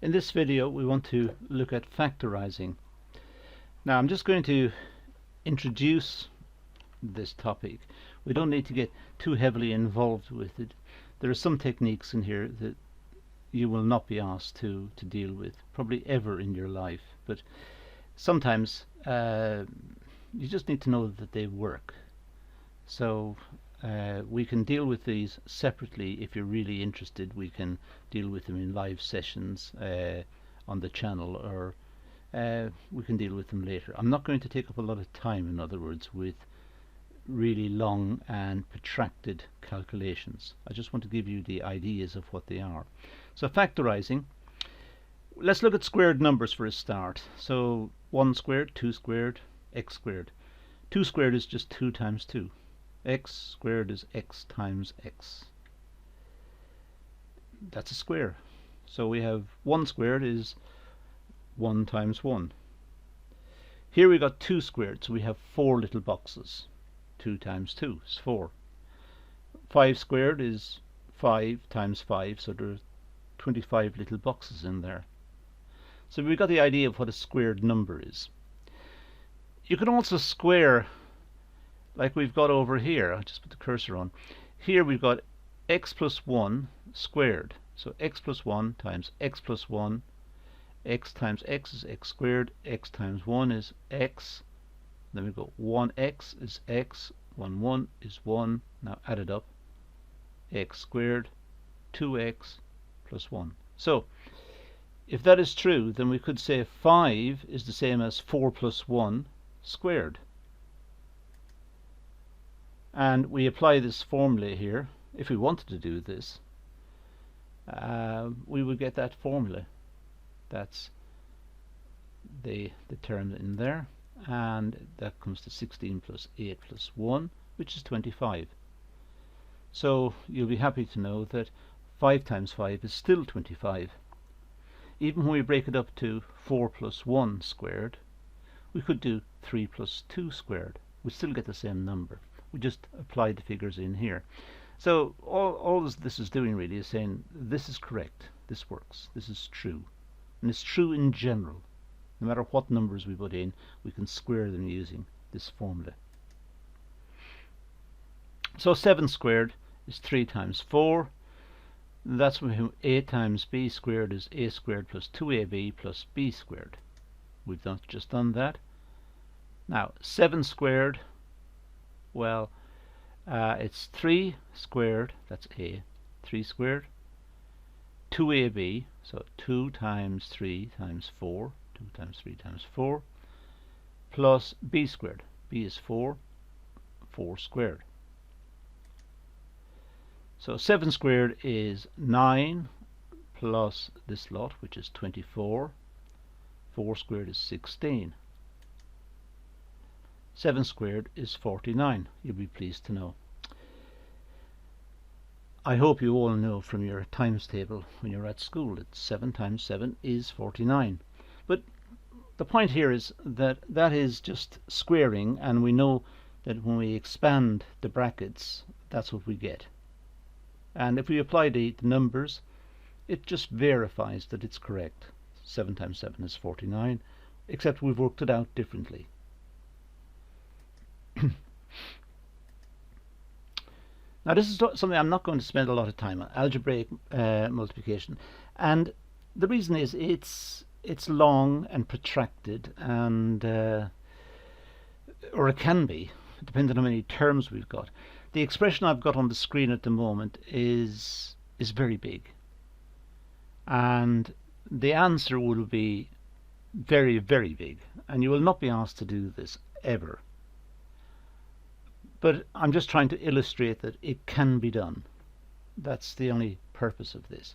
In this video we want to look at factorising. Now I'm just going to introduce this topic. We don't need to get too heavily involved with it. There are some techniques in here that you will not be asked to deal with, probably ever in your life, but sometimes you just need to know that they work. So we can deal with these separately. If you're really interested, we can deal with them in live sessions on the channel, or we can deal with them later. I'm not going to take up a lot of time, in other words, with really long and protracted calculations. I just want to give you the ideas of what they are. So factorising, let's look at squared numbers for a start. So 1 squared, 2 squared, x squared. 2 squared is just 2 times 2. X squared is x times x. That's a square. So we have 1 squared is 1 times 1. Here we got 2 squared, so we have 4 little boxes. 2 times 2 is 4. 5 squared is 5 times 5, so there are 25 little boxes in there. So we've got the idea of what a squared number is. You can also square, like we've got over here. I'll just put the cursor on. Here we've got x plus 1 squared. So x plus 1 times x plus 1. X times x is x squared. X times 1 is x. Then we go 1x is x. 1 is 1. Now add it up. X squared 2x plus 1. So if that is true, then we could say 5 is the same as 4 plus 1 squared. And we apply this formula here. If we wanted to do this, we would get that formula. That's the term in there, and that comes to 16 plus 8 plus 1, which is 25. So you'll be happy to know that 5 times 5 is still 25. Even when we break it up to 4 plus 1 squared, we could do 3 plus 2 squared. We still get the same number. We just apply the figures in here. So all this is doing really is saying this is correct, this works, this is true. And it's true in general. No matter what numbers we put in, we can square them using this formula. So 7 squared is 3 times 4. That's when a times b squared is a squared plus 2ab plus b squared. We've just done that. Now 7 squared, well, it's 3 squared, that's a, 3 squared, 2ab, so 2 times 3 times 4, 2 times 3 times 4, plus b squared. b is 4, 4 squared. So 7 squared is 9 plus this lot, which is 24. 4 squared is 16. 7 squared is 49, you'll be pleased to know. I hope you all know from your times table when you're at school that 7 times 7 is 49. But the point here is that that is just squaring, and we know that when we expand the brackets, that's what we get. And if we apply the numbers, it just verifies that it's correct. 7 times 7 is 49, except we've worked it out differently. Now this is something I'm not going to spend a lot of time on, algebraic multiplication, and the reason is it's long and protracted, and or it can be, depending on how many terms we've got. The expression I've got on the screen at the moment is very big, and the answer will be very, very big, and you will not be asked to do this ever. But I'm just trying to illustrate that it can be done. That's the only purpose of this.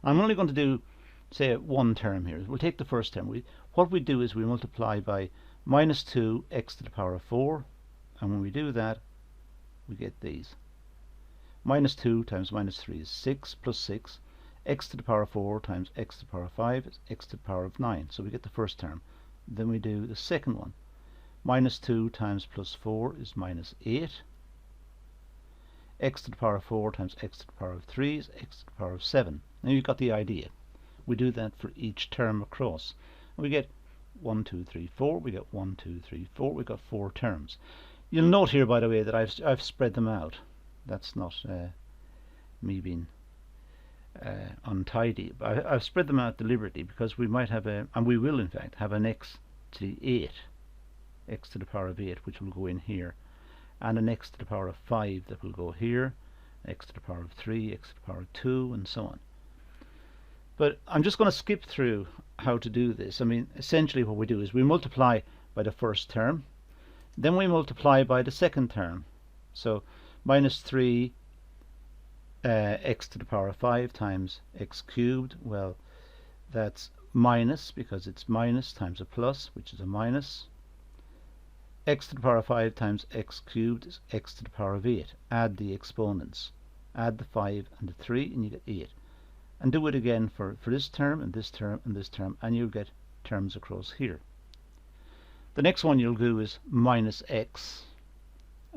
I'm only going to do, say, one term here. We'll take the first term. What we do is we multiply by minus 2 x to the power of 4, and when we do that, we get these. Minus 2 times minus 3 is 6 plus 6. X to the power of 4 times x to the power of 5 is x to the power of 9. So we get the first term. Then we do the second one. Minus 2 times plus 4 is minus 8. X to the power of 4 times x to the power of 3 is x to the power of 7. Now you've got the idea. we do that for each term across. And we get 1, 2, 3, 4. We get 1, 2, 3, 4. We got 4 terms. You'll note here, by the way, that I've spread them out. That's not me being untidy. I've spread them out deliberately because we might have and we will in fact have an x to the 8, x to the power of 8, which will go in here, and an x to the power of 5 that will go here, x to the power of 3, x to the power of 2, and so on. But I'm just going to skip through how to do this. I mean, essentially what we do is we multiply by the first term, then we multiply by the second term. So minus 3 x to the power of 5 times x cubed. Well, that's minus because it's minus times a plus, which is a minus. X to the power of 5 times x cubed is x to the power of 8. Add the exponents. Add the 5 and the 3 and you get 8. And do it again for this term and this term and this term, and you'll get terms across here. The next one you'll do is minus x,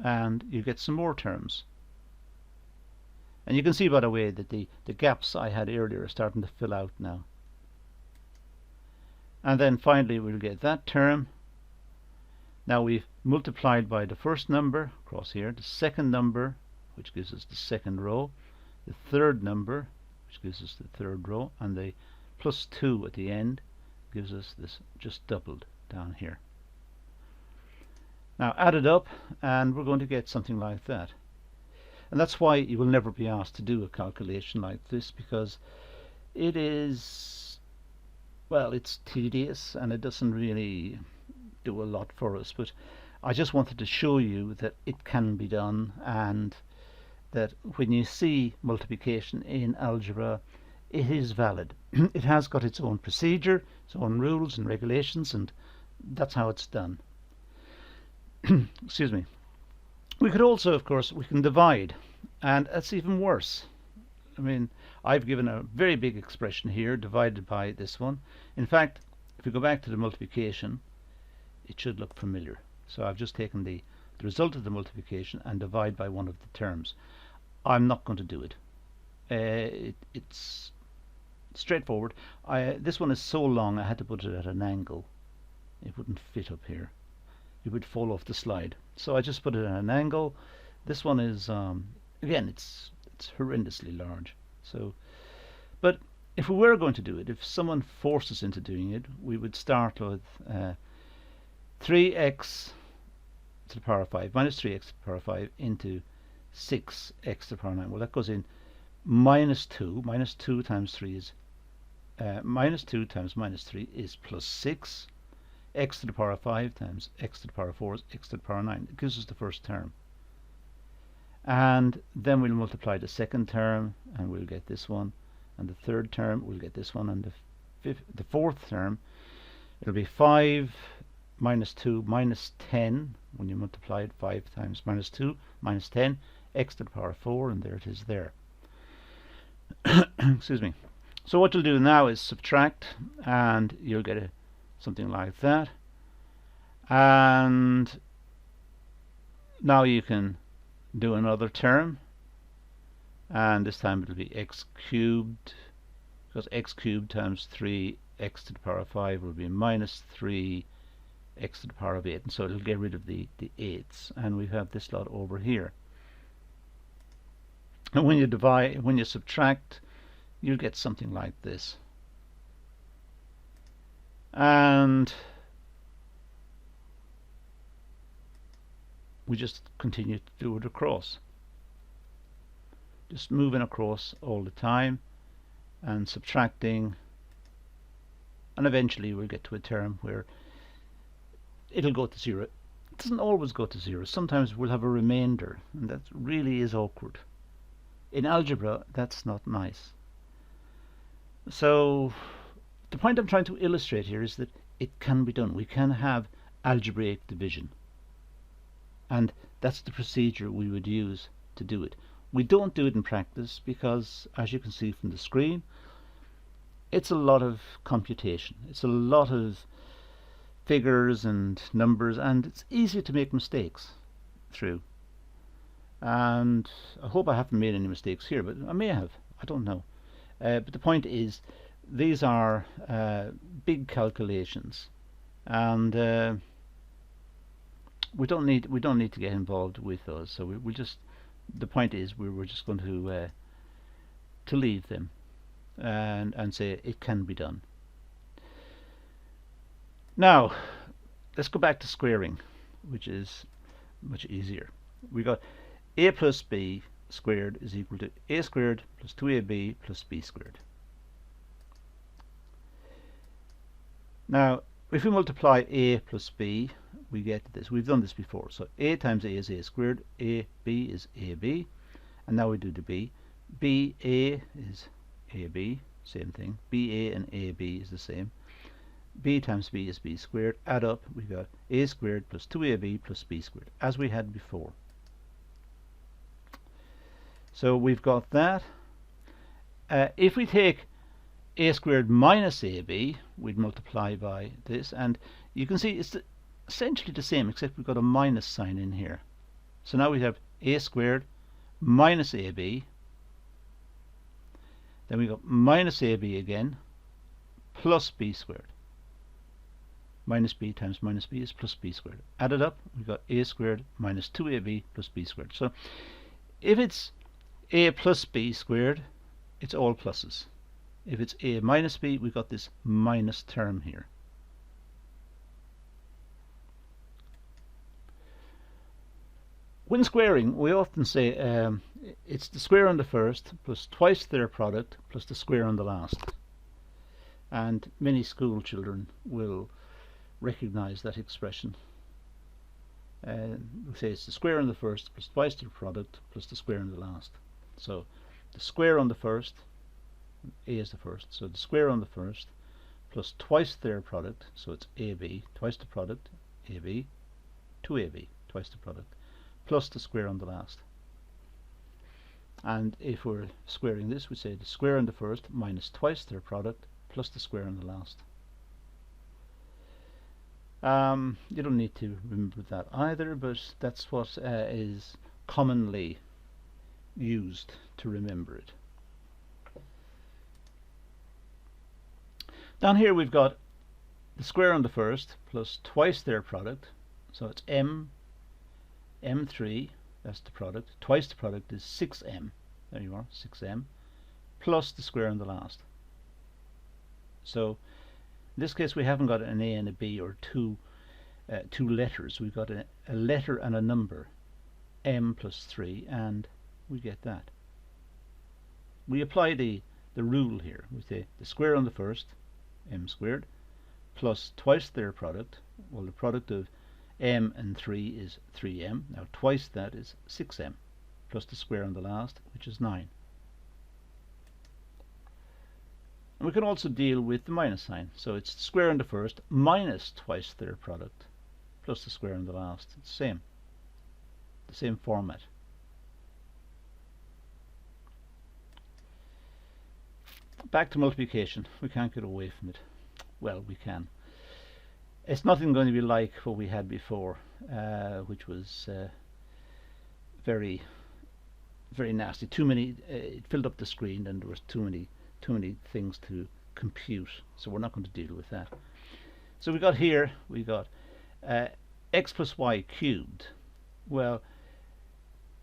and you get some more terms. And you can see, by the way, that the gaps I had earlier are starting to fill out now. And then finally we'll get that term. Now we've multiplied by the first number across here, the second number, which gives us the second row, the third number, which gives us the third row, and the plus 2 at the end gives us this just doubled down here. Now add it up and we're going to get something like that. And that's why you will never be asked to do a calculation like this, because it is, well, it's tedious and it doesn't really do a lot for us. But I just wanted to show you that it can be done, and that when you see multiplication in algebra, it is valid. It has got its own procedure, its own rules and regulations, and that's how it's done. Excuse me. We could also, of course, we can divide, and that's even worse. I mean, I've given a very big expression here, divided by this one. In fact, if we go back to the multiplication, it should look familiar. So I've just taken the result of the multiplication and divide by one of the terms. I'm not going to do it. It's straightforward. This one is so long I had to put it at an angle. It wouldn't fit up here. It would fall off the slide. So I just put it at an angle. This one is again, it's horrendously large. So, but if we were going to do it, if someone forced us into doing it, we would start with 3x to the power of 5 minus 3x to the power of 5 into 6x to the power of 9. Well, that goes in minus 2. Minus 2 times 3 is minus 2 times minus 3 is plus 6. X to the power of 5 times x to the power of 4 is x to the power of 9. It gives us the first term. And then we'll multiply the second term and we'll get this one, and the third term we'll get this one, and the fourth term it'll be 5 minus 2 minus 10. When you multiply it, 5 times minus 2 minus 10, x to the power of 4, and there it is there. Excuse me. So what you'll do now is subtract, and you'll get something like that. And now you can do another term, and this time it'll be x cubed, because x cubed times 3 x to the power of 5 will be minus 3 x to the power of 8, and so it'll get rid of the 8s, and we have this lot over here. And when you divide, when you subtract, you'll get something like this. And we just continue to do it across, just moving across all the time and subtracting, and eventually we'll get to a term where it'll go to 0. It doesn't always go to 0. Sometimes we'll have a remainder, and that really is awkward. In algebra, that's not nice. So the point I'm trying to illustrate here is that it can be done. We can have algebraic division, and that's the procedure we would use to do it. We don't do it in practice because, as you can see from the screen, it's a lot of computation. It's a lot of figures and numbers, and it's easy to make mistakes through. And I hope I haven't made any mistakes here, but I may have. I don't know. But the point is, these are big calculations, and we don't need to get involved with those. So we just, the point is we're just going to leave them and say it can be done. Now let's go back to squaring, which is much easier. We got a plus b squared is equal to a squared plus 2ab plus b squared. Now if we multiply a plus b, we get this. We've done this before. So a times a is a squared, ab is ab, and now we do the b. ba is ab, same thing. ba and ab is the same. b times b is b squared. Add up, we got a squared plus 2ab plus b squared, as we had before. So we've got that. If we take a squared minus ab, we'd multiply by this, and you can see it's essentially the same, except we've got a minus sign in here. So now we have a squared minus ab, then we got minus ab again, plus b squared. Minus b times minus b is plus b squared. Added up, we've got a squared minus 2ab plus b squared. So if it's a plus b squared, it's all pluses. If it's a minus b, we've got this minus term here. When squaring, we often say it's the square on the first plus twice their product plus the square on the last. And many school children will recognize that expression. We say it's the square on the first plus twice their product plus the square on the last. So the square on the first, a is the first, so the square on the first plus twice their product, so it's ab, twice the product, ab, 2ab, twice the product, plus the square on the last. And if we're squaring this, we say the square on the first minus twice their product plus the square on the last. You don't need to remember that either, but that's what is commonly used to remember it. Down here we've got the square on the first plus twice their product, so it's m3, that's the product, twice the product is 6m, there you are, 6m, plus the square on the last. So in this case we haven't got an a and a b or two letters, we've got a letter and a number, m plus 3, and we get that. We apply the rule here. We say the square on the first, m squared, plus twice their product. Well, the product of m and 3 is 3m. Now twice that is 6m, plus the square on the last, which is 9. And we can also deal with the minus sign. So it's the square on the first minus twice their product, plus the square on the last. It's the same format. Back to multiplication. We can't get away from it. Well, we can. It's nothing going to be like what we had before, which was very, very nasty. Too many. It filled up the screen, and there was too many things to compute. So we're not going to deal with that. So we got here. We got x plus y cubed. Well,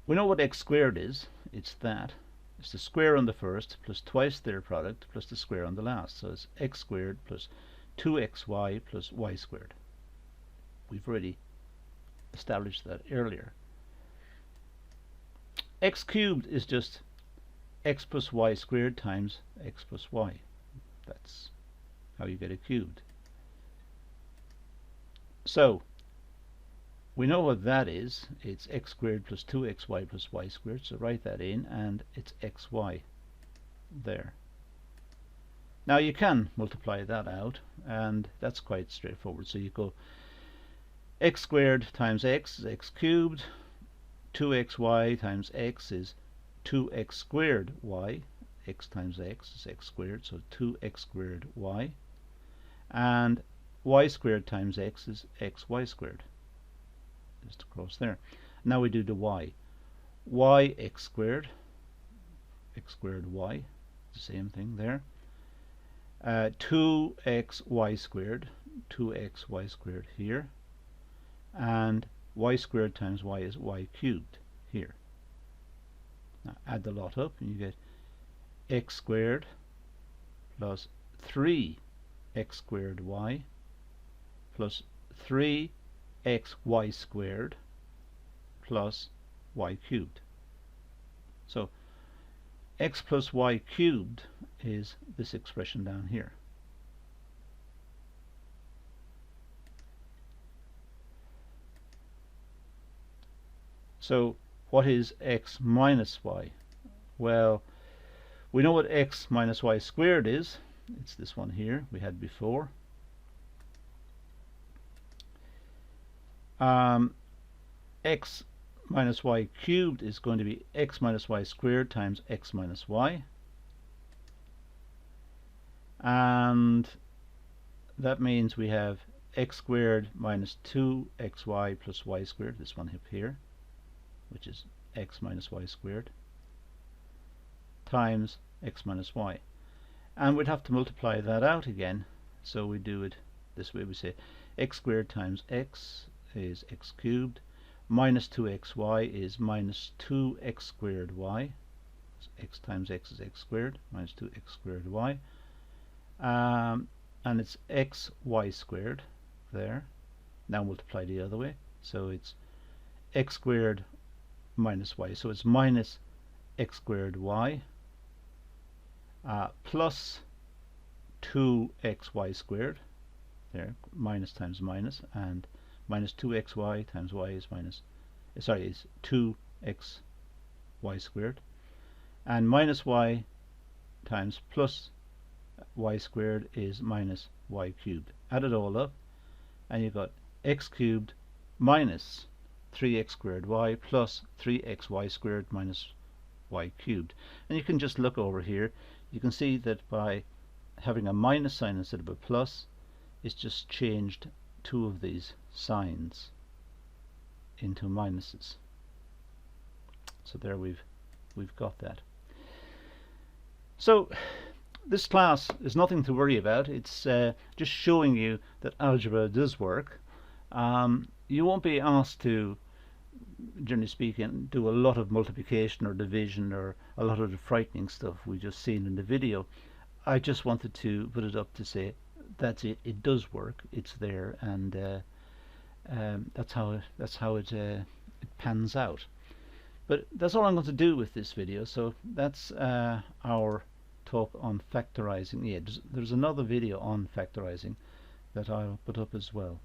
we know what x squared is. It's that. It's the square on the first plus twice their product plus the square on the last. So it's x squared plus 2xy plus y squared. We've already established that earlier. X cubed is just x plus y squared times x plus y. That's how you get a cubed. So we know what that is. It's x squared plus 2xy plus y squared. So write that in, and it's xy there. Now you can multiply that out, and that's quite straightforward. So you go x squared times x is x cubed, 2xy times x is 2x squared y, x times x is x squared, so 2x squared y, and y squared times x is xy squared. Just across there. Now we do the y. Y x squared y, the same thing there. 2xy squared, 2xy squared here, and y squared times y is y cubed here. Now add the lot up and you get x squared plus 3x squared y plus 3xy squared plus y cubed. So x plus y cubed is this expression down here. So what is x minus y? Well, we know what x minus y squared is. It's this one here we had before. X minus y cubed is going to be x minus y squared times x minus y. And that means we have x squared minus 2xy plus y squared, this one up here, which is x minus y squared, times x minus y. And we'd have to multiply that out again, so we do it this way. We say x squared times x is x cubed, minus 2xy is minus 2x squared y. So x times x is x squared, minus 2x squared y. And it's x y squared there. Now multiply the other way. So it's x squared minus y. So it's minus x squared y plus 2xy squared. There, minus times minus, and minus 2xy times y is minus, sorry, is 2xy squared, and minus y times plus y squared is minus y cubed. Add it all up and you've got x cubed minus 3x squared y plus 3xy squared minus y cubed. And you can just look over here, you can see that by having a minus sign instead of a plus, it's just changed two of these signs into minuses. So there we've got that. So this class is nothing to worry about. It's just showing you that algebra does work. You won't be asked to, generally speaking, do a lot of multiplication or division or a lot of the frightening stuff we just seen in the video. I just wanted to put it up to say that's it. It does work. It's there, and that's how it pans out. But that's all I'm going to do with this video. So that's our talk on factorizing. Yeah, there's another video on factorizing that I'll put up as well.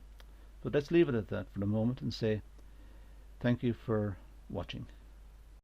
But let's leave it at that for the moment and say thank you for watching.